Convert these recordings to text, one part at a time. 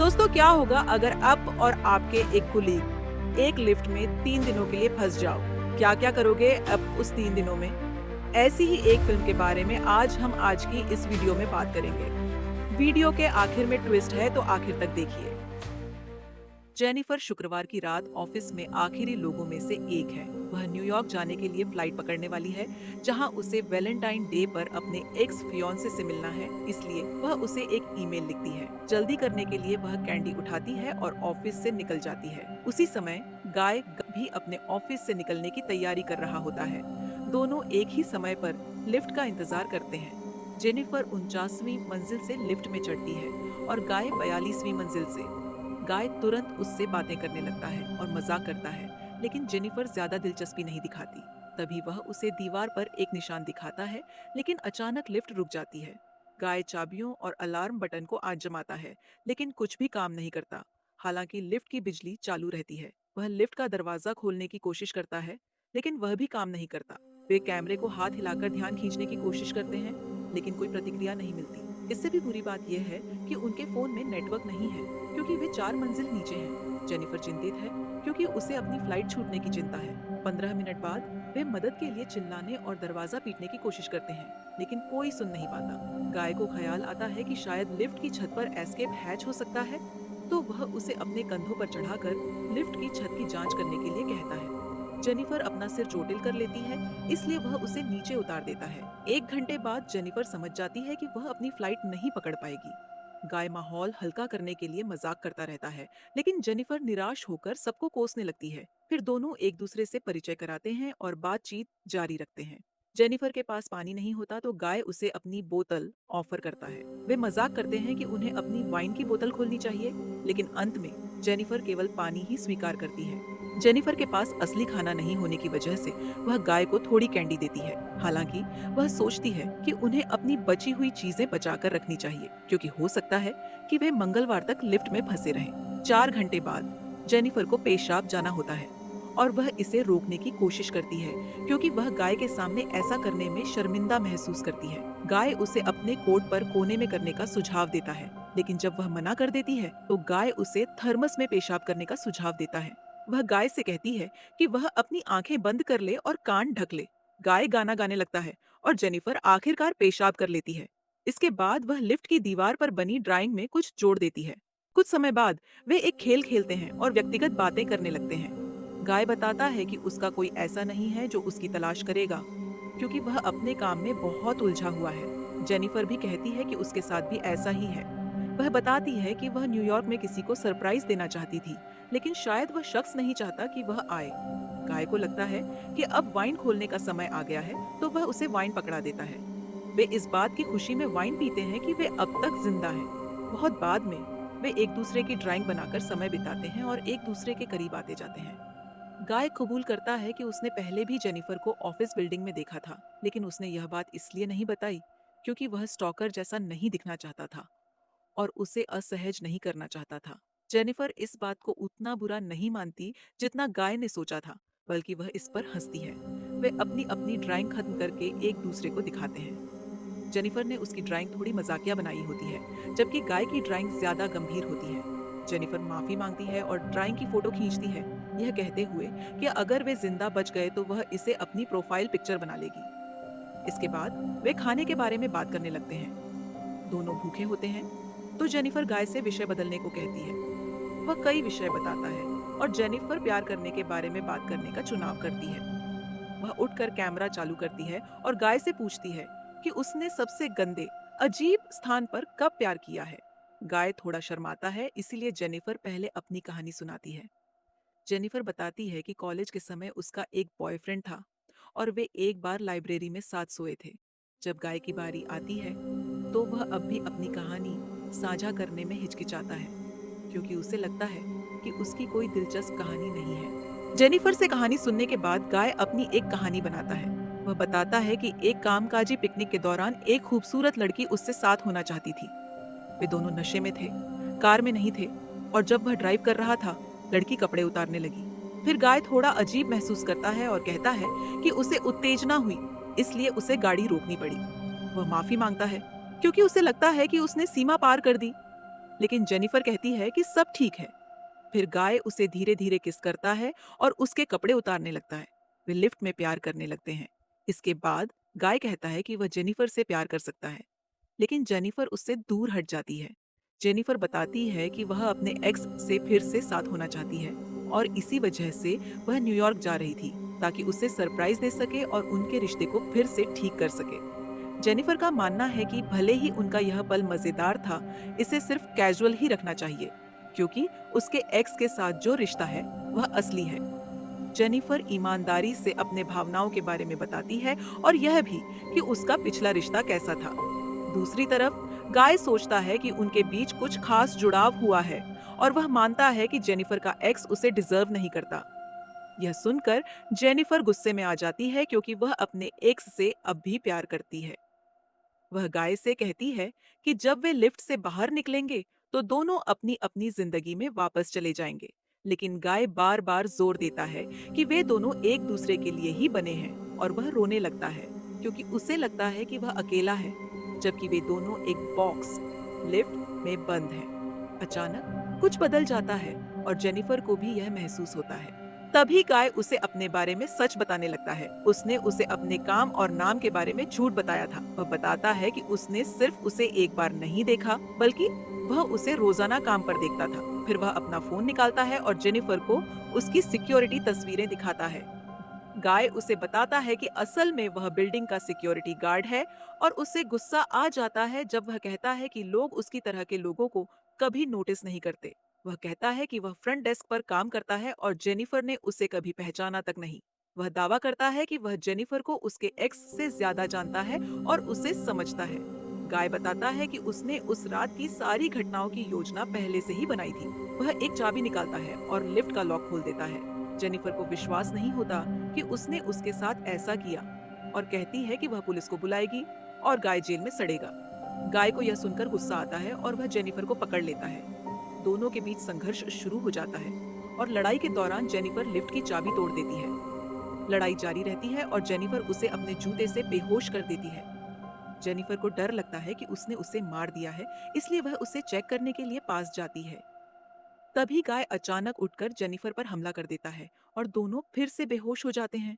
दोस्तों, क्या होगा अगर आप और आपके एक कुलीग एक लिफ्ट में 3 दिनों के लिए फंस जाओ? क्या क्या करोगे अब उस 3 दिनों में? ऐसी ही एक फिल्म के बारे में आज की इस वीडियो में बात करेंगे। वीडियो के आखिर में ट्विस्ट है, तो आखिर तक देखिए। जेनिफर शुक्रवार की रात ऑफिस में आखिरी लोगों में से एक है। वह न्यूयॉर्क जाने के लिए फ्लाइट पकड़ने वाली है, जहां उसे वैलेंटाइन डे पर अपने एक्स फियांसे से मिलना है। इसलिए वह उसे एक ईमेल लिखती है। जल्दी करने के लिए वह कैंडी उठाती है और ऑफिस से निकल जाती है। उसी समय गाय भी अपने ऑफिस से निकलने की तैयारी कर रहा होता है। दोनों एक ही समय पर लिफ्ट का इंतजार करते हैं। जेनिफर 49वीं मंजिल से लिफ्ट में चढ़ती है और गाय 42वीं मंजिल से। गाय तुरंत उससे बातें करने लगता है और मजाक करता है, लेकिन जेनिफर ज्यादा दिलचस्पी नहीं दिखाती। तभी वह उसे दीवार पर एक निशान दिखाता है, लेकिन अचानक लिफ्ट रुक जाती है। गाय चाबियों और अलार्म बटन को आजमाता है, लेकिन कुछ भी काम नहीं करता। हालांकि लिफ्ट की बिजली चालू रहती है। वह लिफ्ट का दरवाजा खोलने की कोशिश करता है, लेकिन वह भी काम नहीं करता। वे कैमरे को हाथ हिलाकर ध्यान खींचने की कोशिश करते हैं, लेकिन कोई प्रतिक्रिया नहीं मिलती। इससे भी बुरी बात यह है कि उनके फोन में नेटवर्क नहीं है, क्योंकि वे 4 मंजिल नीचे हैं। जेनिफर चिंतित है, क्योंकि उसे अपनी फ्लाइट छूटने की चिंता है। 15 मिनट बाद वे मदद के लिए चिल्लाने और दरवाजा पीटने की कोशिश करते हैं, लेकिन कोई सुन नहीं पाता। गाय को ख्याल आता है कि शायद लिफ्ट की छत पर एस्केप हैच हो सकता है, तो वह उसे अपने कंधों पर चढ़ाकर लिफ्ट की छत की जांच करने के लिए कहता है। जेनिफर अपना सिर चोटिल कर लेती है, इसलिए वह उसे नीचे उतार देता है। 1 घंटे बाद जेनिफर समझ जाती है कि वह अपनी फ्लाइट नहीं पकड़ पाएगी। गाय माहौल हल्का करने के लिए मजाक करता रहता है, लेकिन जेनिफर निराश होकर सबको कोसने लगती है। फिर दोनों एक दूसरे से परिचय कराते हैं और बातचीत जारी रखते हैं। जेनिफर के पास पानी नहीं होता, तो गाय उसे अपनी बोतल ऑफर करता है। वे मजाक करते हैं कि उन्हें अपनी वाइन की बोतल खोलनी चाहिए, लेकिन अंत में जेनिफर केवल पानी ही स्वीकार करती है। जेनिफर के पास असली खाना नहीं होने की वजह से वह गाय को थोड़ी कैंडी देती है। हालांकि वह सोचती है कि उन्हें अपनी बची हुई चीजें बचाकर रखनी चाहिए, क्योंकि हो सकता है कि वे मंगलवार तक लिफ्ट में फंसे रहें। 4 घंटे बाद जेनिफर को पेशाब जाना होता है और वह इसे रोकने की कोशिश करती है, क्योंकि वह गाय के सामने ऐसा करने में शर्मिंदा महसूस करती है। गाय उसे अपने कोट पर कोने में करने का सुझाव देता है, लेकिन जब वह मना कर देती है, तो गाय उसे थर्मस में पेशाब करने का सुझाव देता है। वह गाय से कहती है कि वह अपनी आंखें बंद कर ले और कान ढक ले। गाय गाना गाने लगता है और जेनिफर आखिरकार पेशाब कर लेती है। इसके बाद वह लिफ्ट की दीवार पर बनी ड्राइंग में कुछ जोड़ देती है। कुछ समय बाद वे एक खेल खेलते हैं और व्यक्तिगत बातें करने लगते हैं। गाय बताता है कि उसका कोई ऐसा नहीं है जो उसकी तलाश करेगा, क्योंकि वह अपने काम में बहुत उलझा हुआ है। जेनिफर भी कहती है कि उसके साथ भी ऐसा ही है। वह बताती है कि वह न्यूयॉर्क में किसी को सरप्राइज देना चाहती थी, लेकिन शायद वह शख्स नहीं चाहता कि वह आए। गाय को लगता है कि अब वाइन खोलने का समय आ गया है, तो वह उसे वाइन पकड़ा देता है। वे इस बात की खुशी में वाइन पीते हैं कि वे अब तक जिंदा हैं। बहुत बाद में वे एक दूसरे की ड्राइंग बनाकर समय बिताते हैं और एक दूसरे के करीब आते जाते हैं। गाय कबूल करता है कि उसने पहले भी जेनिफर को ऑफिस बिल्डिंग में देखा था, लेकिन उसने यह बात इसलिए नहीं बताई क्योंकि वह स्टॉकर जैसा नहीं दिखना चाहता था और उसे असहज नहीं करना चाहता था। जेनिफर इस बात को उतना बुरा नहीं मानती जितना गाय ने सोचा था, बल्कि वह इस पर हंसती है। वे अपनी अपनी ड्राइंग खत्म करके एक दूसरे को दिखाते हैं। जेनिफर ने उसकी ड्राइंग थोड़ी मजाकिया बनाई होती है, जबकि गाय की ड्राइंग ज्यादा गंभीर होती है। जेनिफर माफी मांगती है और ड्राइंग की फोटो खींचती है, यह कहते हुए कि अगर वे जिंदा बच गए तो वह इसे अपनी प्रोफाइल पिक्चर बना लेगी। इसके बाद वे खाने के बारे में बात करने लगते हैं। दोनों भूखे होते हैं, तो जेनिफर गाय से विषय बदलने को कहती है। वह कई विषय बताता है और जेनिफर प्यार करने के बारे में बात करने का चुनाव करती है। वह उठकर कैमरा चालू करती है और गाय से पूछती है कि उसने सबसे गंदे, अजीब स्थान पर कब प्यार किया है। गाय थोड़ा शर्माता है, इसीलिए जेनिफर पहले अपनी कहानी सुनाती है। जेनिफर बताती है कि कॉलेज के समय उसका एक बॉयफ्रेंड था और वे एक बार लाइब्रेरी में साथ सोए थे। जब गाय की बारी आती है, तो वह अब भी अपनी कहानी साझा करने में हिचकिचाता है, क्योंकि उसे लगता है कि उसकी कोई दिलचस्प कहानी नहीं है। जेनिफर से कहानी सुनने के बाद गाय अपनी एक कहानी बनाता है। वह बताता है कि एक कामकाजी पिकनिक के दौरान एक खूबसूरत लड़की उससे साथ होना चाहती थी। वे दोनों नशे में थे, कार में नहीं थे, और जब वह ड्राइव कर रहा था, लड़की कपड़े उतारने लगी। फिर गाय थोड़ा अजीब महसूस करता है और कहता है कि उसे उत्तेजना हुई, इसलिए उसे गाड़ी रोकनी पड़ी। वह माफी मांगता है, क्योंकि उसे लगता है कि उसने सीमा पार कर दी। लेकिन जेनिफर कहती है कि सब ठीक है। फिर गाय उसे धीरे धीरे किस करता है और उसके कपड़े उतारने लगता है। वे लिफ्ट में प्यार करने लगते हैं। इसके बाद गाय कहता है कि वह जेनिफर से प्यार कर सकता है, लेकिन जेनिफर उससे दूर हट जाती है। जेनिफर बताती है कि वह अपने एक्स से फिर से साथ होना चाहती है और इसी वजह से वह न्यूयॉर्क जा रही थी ताकि उसे सरप्राइज दे सके और उनके रिश्ते को फिर से ठीक कर सके। जेनिफर का मानना है कि भले ही उनका यह पल मजेदार था, इसे सिर्फ कैजुअल ही रखना चाहिए, क्योंकि उसके एक्स के साथ जो रिश्ता है वह असली है। जेनिफर ईमानदारी से अपने भावनाओं के बारे में बताती है और यह भी कि उसका पिछला रिश्ता कैसा था। दूसरी तरफ गाय सोचता है कि उनके बीच कुछ खास जुड़ाव हुआ है और वह मानता है कि जेनिफर का एक्स उसे डिजर्व नहीं करता। यह सुनकर जेनिफर गुस्से में आ जाती है क्योंकि वह अपने एक्स से अब भी प्यार करती है। वह गाय से कहती है कि जब वे लिफ्ट से बाहर निकलेंगे तो दोनों अपनी अपनी जिंदगी में वापस चले जाएंगे। लेकिन गाय बार बार जोर देता है कि वे दोनों एक दूसरे के लिए ही बने हैं और वह रोने लगता है क्योंकि उसे लगता है कि वह अकेला है, जबकि वे दोनों एक बॉक्स लिफ्ट में बंद हैं। अचानक कुछ बदल जाता है और जेनिफर को भी यह महसूस होता है। तभी गाय उसे अपने बारे में सच बताने लगता है। उसने उसे अपने काम और नाम के बारे में झूठ बताया था। वह बताता है कि उसने सिर्फ उसे एक बार नहीं देखा, बल्कि वह उसे रोजाना काम पर देखता था। फिर वह अपना फोन निकालता है और जेनिफर को उसकी सिक्योरिटी तस्वीरें दिखाता है। गाय उसे बताता है कि असल में वह बिल्डिंग का सिक्योरिटी गार्ड है और उसे गुस्सा आ जाता है जब वह कहता है कि लोग उसकी तरह के लोगों को कभी नोटिस नहीं करते। वह कहता है कि वह फ्रंट डेस्क पर काम करता है और जेनिफर ने उसे कभी पहचाना तक नहीं। वह दावा करता है कि वह जेनिफर को उसके एक्स से ज्यादा जानता है और उसे समझता है। गाय बताता है कि उसने उस रात की सारी घटनाओं की योजना पहले से ही बनाई थी। वह एक चाबी निकालता है और लिफ्ट का लॉक खोल देता है। जेनिफर को विश्वास नहीं होता कि उसने उसके साथ ऐसा किया और कहती है कि वह पुलिस को बुलाएगी और गाय जेल में सड़ेगा। गाय को यह सुनकर गुस्सा आता है और वह जेनिफर को पकड़ लेता है। दोनों के बीच संघर्ष शुरू हो जाता है और लड़ाई के दौरान जेनिफर लिफ्ट की चाबी तोड़ देती है। लड़ाई जारी रहती है और जेनिफर उसे अपने जूते से बेहोश कर देती है। जेनिफर को डर लगता है कि उसने उसे मार दिया है, इसलिए वह उसे चेक करने के लिए पास जाती है। तभी गाय अचानक उठकर जेनिफर पर हमला कर देता है और दोनों फिर से बेहोश हो जाते हैं।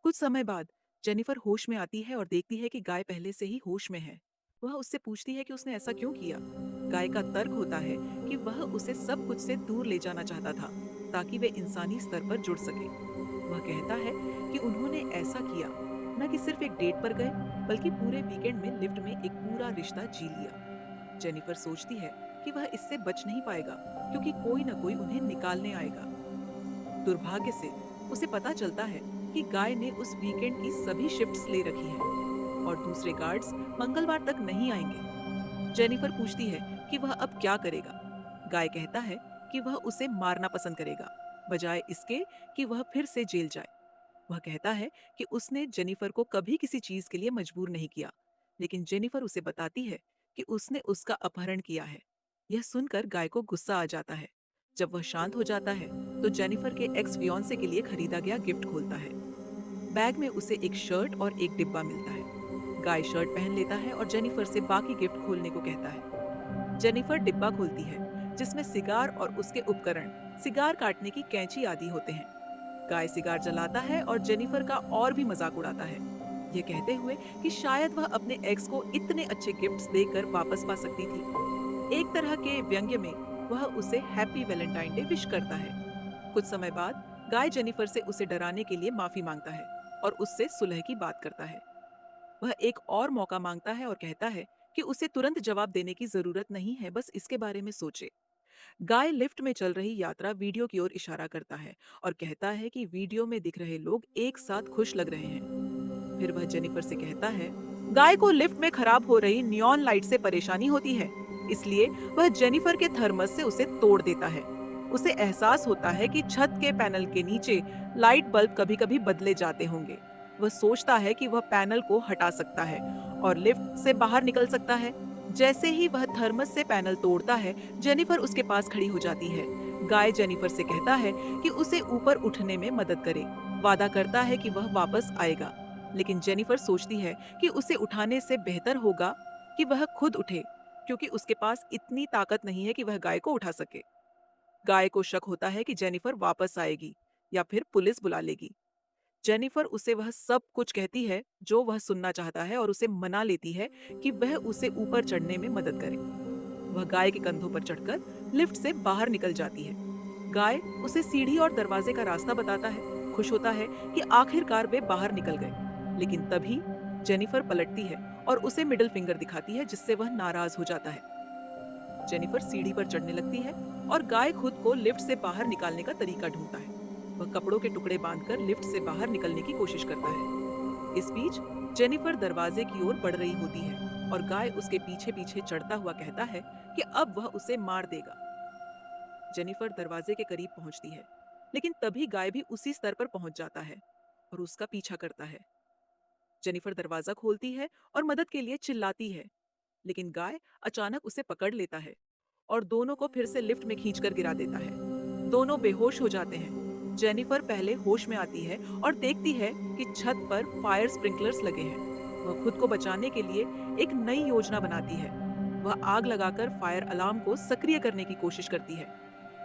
कुछ समय बाद जेनिफर होश में आती है और देखती है कि गाय पहले से ही होश में है। वह उससे पूछती है कि उसने ऐसा क्यों किया। गाय का तर्क होता है कि वह उसे सब कुछ से दूर ले जाना चाहता था ताकि वे इंसानी स्तर पर जुड़ सके। वह कहता है कि उन्होंने ऐसा किया न कि सिर्फ एक डेट पर गए, बल्कि पूरे वीकेंड में लिफ्ट में एक पूरा रिश्ता जी लिया। जेनिफर सोचती है कि वह इससे बच नहीं पाएगा क्योंकि कोई न कोई उन्हें निकालने आएगा। दुर्भाग्य से उसे पता चलता है कि गाय ने उस वीकेंड की सभी शिफ्ट्स ले रखी हैं और दूसरे गार्ड्स मंगलवार तक नहीं आएंगे। जेनिफर पूछती है कि वह अब क्या करेगा। गाय कहता है कि वह उसे मारना पसंद करेगा, बजाय इसके कि वह फिर से जेल जाए। वह कहता है कि उसने जेनिफर को कभी किसी चीज के लिए मजबूर नहीं किया, लेकिन जेनिफर उसे बताती है कि उसने उसका अपहरण किया है। यह सुनकर गाय को गुस्सा आ जाता है। जब वह शांत हो जाता है तो जेनिफर के एक्स फियांसे के लिए खरीदा गया गिफ्ट खोलता है। बैग में उसे एक शर्ट और एक डिब्बा मिलता है। गाय शर्ट पहन लेता है और जेनिफर से बाकी गिफ्ट खोलने को कहता है। जेनिफर डिब्बा खोलती है जिसमें सिगार और उसके उपकरण, सिगार काटने की कैंची आदि होते हैं। गाय सिगार जलाता है और जेनिफर का और भी मजाक उड़ाता है, ये कहते हुए कि शायद वह अपने एक्स को इतने अच्छे गिफ्ट्स देकर वापस पा सकती थी। एक तरह के व्यंग्य में वह उसे हैप्पी वैलेंटाइन डे विश करता है। कुछ समय बाद गाय जेनिफर से उसे डराने के लिए माफी मांगता है और उससे सुलह की बात करता है। वह एक और मौका मांगता है और कहता है कि उसे तुरंत जवाब देने की जरूरत नहीं है, बस इसके बारे में सोचे। गाय लिफ्ट में चल रही यात्रा वीडियो की ओर इशारा करता है और कहता है कि वीडियो में दिख रहे लोग एक साथ खुश लग रहे हैं। फिर वह जेनिफर से कहता है, गाय को लिफ्ट में खराब हो रही नियॉन लाइट से परेशानी होती है, इसलिए वह जेनिफर के थर्मस से उसे तोड़ देता है। उसे एहसास होता है कि छत के पैनल के नीचे लाइट बल्ब कभी-कभी बदले जाते होंगे। वह सोचता है कि वह पैनल को हटा सकता है और लिफ्ट से बाहर निकल सकता है। जैसे ही वह थर्मस से पैनल तोड़ता है, जेनिफर उसके पास खड़ी हो जाती है। गाय जेनिफर से कहता है कि उसे ऊपर उठने में मदद करे। वादा करता है कि वह वापस आएगा, लेकिन जेनिफर सोचती है कि उसे उठाने से बेहतर होगा कि वह खुद उठे, क्योंकि उसके पास इतनी ताकत नहीं है कि वह गाय को उठा सके। गाय को शक होता है कि जेनिफर वापस आएगी या फिर पुलिस बुला लेगी। जेनिफर उसे वह सब कुछ कहती है जो वह सुनना चाहता है और उसे मना लेती है कि वह उसे ऊपर चढ़ने में मदद करे। वह गाय के कंधों पर चढ़कर लिफ्ट से बाहर निकल जाती है। गाय उसे सीढ़ी और दरवाजे का रास्ता बताता है, खुश होता है कि आखिरकार वे बाहर निकल गए। लेकिन तभी जेनिफर पलटती है और उसे मिडिल फिंगर दिखाती है, जिससे वह नाराज हो जाता है। जेनिफर सीढ़ी पर चढ़ने लगती है और गाय खुद को लिफ्ट से बाहर निकालने का तरीका ढूंढता है। वह कपड़ों के टुकड़े बांधकर लिफ्ट से बाहर निकलने की कोशिश करता है। इस बीच जेनिफर दरवाजे की ओर बढ़ रही होती है और गाय उसके पीछे पीछे चढ़ता हुआ कहता है कि अब वह उसे मार देगा। जेनिफर दरवाजे के करीब पहुंचती है, लेकिन तभी गाय भी उसी स्तर पर पहुंच जाता है और उसका पीछा करता है। जेनिफर दरवाजा खोलती है और मदद के लिए चिल्लाती है, लेकिन गाय अचानक उसे पकड़ लेता है और दोनों को फिर से लिफ्ट में खींचकर गिरा देता है। दोनों बेहोश हो जाते हैं। जेनिफर पहले होश में आती है और देखती है कि छत पर फायर स्प्रिंकलर्स लगे हैं। वह खुद को बचाने के लिए एक नई योजना बनाती है। वह आग लगाकर फायर अलार्म को सक्रिय करने की कोशिश करती है,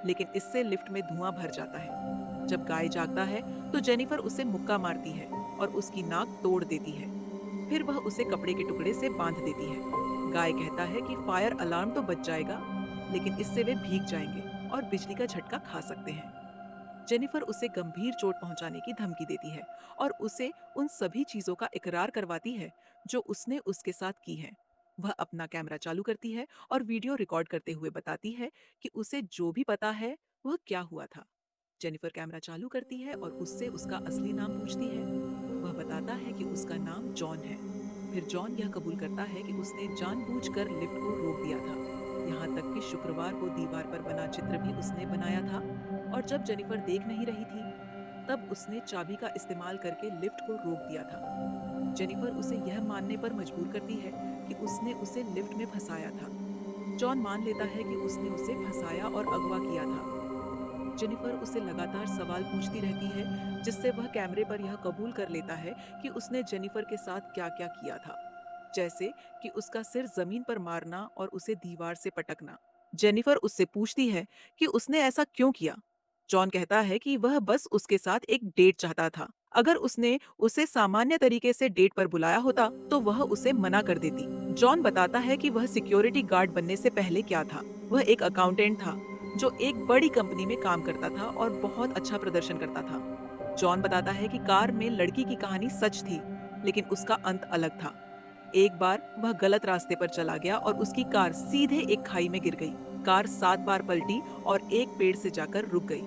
लेकिन इससे लिफ्ट में धुआं भर जाता है। जब गाय जागता है तो जेनिफर उसे मुक्का मारती है और उसकी नाक तोड़ देती है। फिर वह उसे कपड़े के टुकड़े से बांध देती है। गाय कहता है कि फायर अलार्म तो बच जाएगा, लेकिन इससे वे भीग जाएंगे और बिजली का झटका खा सकते हैं। जेनिफर उसे गंभीर चोट पहुंचाने की धमकी देती है और उसे उन सभी चीजों का इकरार करवाती है जो उसने उसके साथ की हैं। वह अपना कैमरा चालू करती है और वीडियो रिकॉर्ड करते हुए बताती है कि उसे जो भी पता है वह क्या हुआ था। जेनिफर कैमरा चालू करती है और उससे उसका असली नाम पूछती है। वह बताता है कि उसका नाम जॉन है। फिर जॉन यह कबूल करता है कि उसने जानबूझकर लिफ्ट को रोक दिया था। यहाँ तक कि शुक्रवार को दीवार पर बना चित्र भी उसने बनाया था और जब जेनिफर देख नहीं रही थी तब उसने चाबी का इस्तेमाल करके लिफ्ट को रोक दिया था। जेनिफर उसे यह मानने पर मजबूर करती है कि उसने उसे लिफ्ट में फंसाया था। जॉन मान लेता है कि उसने उसे फंसाया और अगवा किया था। जेनिफर उसे लगातार सवाल पूछती रहती है, जिससे वह कैमरे पर यह कबूल कर लेता है कि उसने जेनिफर के साथ क्या-क्या किया था, जैसे कि उसका सिर जमीन पर मारना और उसे दीवार से पटकना। जेनिफर उससे पूछती है कि उसने ऐसा क्यों किया। जॉन कहता है कि वह बस उसके साथ एक डेट चाहता था। अगर उसने उसे सामान्य तरीके से डेट पर बुलाया होता तो वह उसे मना कर देती। जॉन बताता है कि वह सिक्योरिटी गार्ड बनने से पहले क्या था। वह एक अकाउंटेंट था जो एक बड़ी कंपनी में काम करता था और बहुत अच्छा प्रदर्शन करता था। जॉन बताता है कि कार में लड़की की कहानी सच थी, लेकिन उसका अंत अलग था। एक बार वह गलत रास्ते पर चला गया और उसकी कार सीधे एक खाई में गिर गई। कार 7 बार पलटी और एक पेड़ से जाकर रुक गई।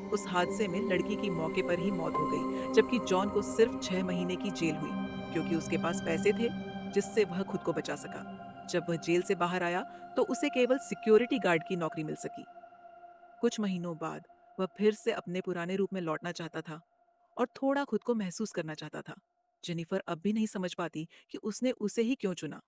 उस हादसे में लड़की की मौके पर ही मौत हो गई, जबकि जॉन को सिर्फ 6 महीने की जेल हुई, क्योंकि उसके पास पैसे थे जिससे वह खुद को बचा सका। जब वह जेल से बाहर आया तो उसे केवल सिक्योरिटी गार्ड की नौकरी मिल सकी। कुछ महीनों बाद वह फिर से अपने पुराने रूप में लौटना चाहता था और थोड़ा खुद को महसूस करना चाहता था। जेनिफर अब भी नहीं समझ पाती कि उसने उसे ही क्यों चुना।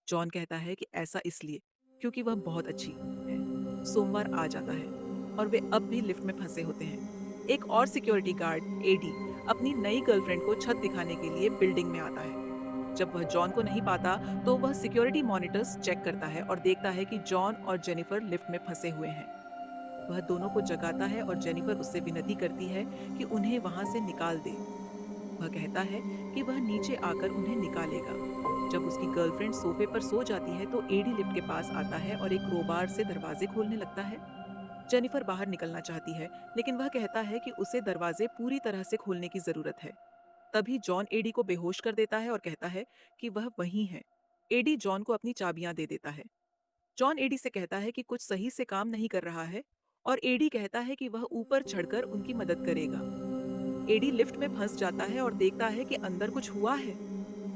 जॉन कहता है कि ऐसा इसलिए क्योंकि वह बहुत अच्छी है। सोमवार आ जाता है और वे अब भी लिफ्ट में फंसे होते हैं। एक और सिक्योरिटी गार्ड एडी अपनी नई गर्लफ्रेंड को छत दिखाने के लिए बिल्डिंग में आता है। जब वह जॉन को नहीं पाता तो वह सिक्योरिटी मॉनिटर्स चेक करता है और देखता है कि जॉन और जेनिफर लिफ्ट में फंसे हुए हैं। वह दोनों को जगाता है और जेनिफर उससे विनती करती है कि उन्हें वहां से निकाल दे। वह कहता है कि वह नीचे आकर उन्हें निकालेगा। जब उसकी गर्लफ्रेंड सोफे पर सो जाती है तो एडी लिफ्ट के पास आता है और एक क्रोबार से दरवाजे खोलने लगता है। जेनिफर बाहर निकलना चाहती है, लेकिन वह कहता है कि उसे दरवाजे पूरी तरह से खोलने की जरूरत है। तभी जॉन एडी को बेहोश कर देता है और कहता है कि वह वहीं है। एडी जॉन को अपनी चाबियां दे देता है। जॉन एडी से कहता है कि कुछ सही से काम नहीं कर रहा है और एडी कहता है कि वह ऊपर चढ़कर उनकी मदद करेगा। एडी लिफ्ट में फंस जाता है और देखता है कि अंदर कुछ हुआ है।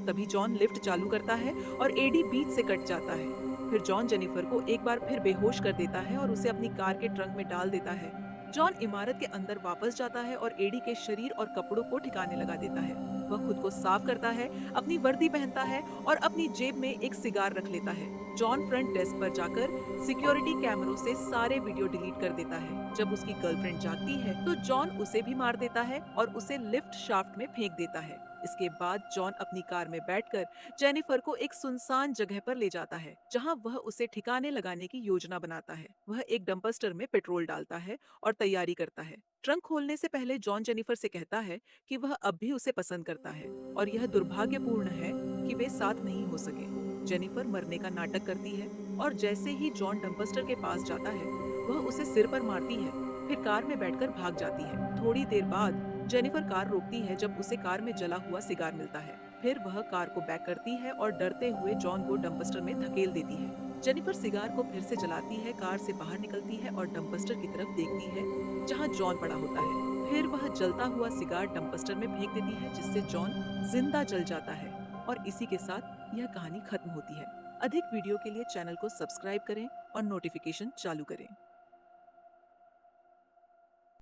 तभी जॉन लिफ्ट चालू करता है और एडी बीच से कट जाता है। फिर जॉन जेनिफर को एक बार फिर बेहोश कर देता है और उसे अपनी कार के ट्रंक में डाल देता है। जॉन इमारत के अंदर वापस जाता है और एडी के शरीर और कपड़ों को ठिकाने लगा देता है। वह खुद को साफ करता है, अपनी वर्दी पहनता है और अपनी जेब में एक सिगार रख लेता है। जॉन फ्रंट डेस्क पर जाकर सिक्योरिटी कैमरों से सारे वीडियो डिलीट कर देता है। जब उसकी गर्लफ्रेंड जागती है तो जॉन उसे भी मार देता है और उसे लिफ्ट शाफ्ट में फेंक देता है। इसके बाद जॉन अपनी कार में बैठकर जेनिफर को एक सुनसान जगह पर ले जाता है, जहां वह उसे ठिकाने लगाने की योजना बनाता है। वह एक डंपस्टर में पेट्रोल डालता है और तैयारी करता है। ट्रंक खोलने से पहले जॉन जेनिफर से कहता है कि वह अब भी उसे पसंद करता है और यह दुर्भाग्यपूर्ण है कि वे साथ नहीं हो सके। जेनिफर मरने का नाटक करती है और जैसे ही जॉन डंपस्टर के पास जाता है, वह उसे सिर पर मारती है, फिर कार में बैठकर भाग जाती है। थोड़ी देर बाद जेनिफर कार रोकती है जब उसे कार में जला हुआ सिगार मिलता है। फिर वह कार को बैक करती है और डरते हुए जॉन को डंपस्टर में धकेल देती है। जेनिफर सिगार को फिर से जलाती है, कार से बाहर निकलती है और डंपस्टर की तरफ देखती है जहां जॉन पड़ा होता है। फिर वह जलता हुआ सिगार डंपस्टर में फेंक देती है, जिससे जॉन जिंदा जल जाता है और इसी के साथ यह कहानी खत्म होती है। अधिक वीडियो के लिए चैनल को सब्सक्राइब करें और नोटिफिकेशन चालू करें।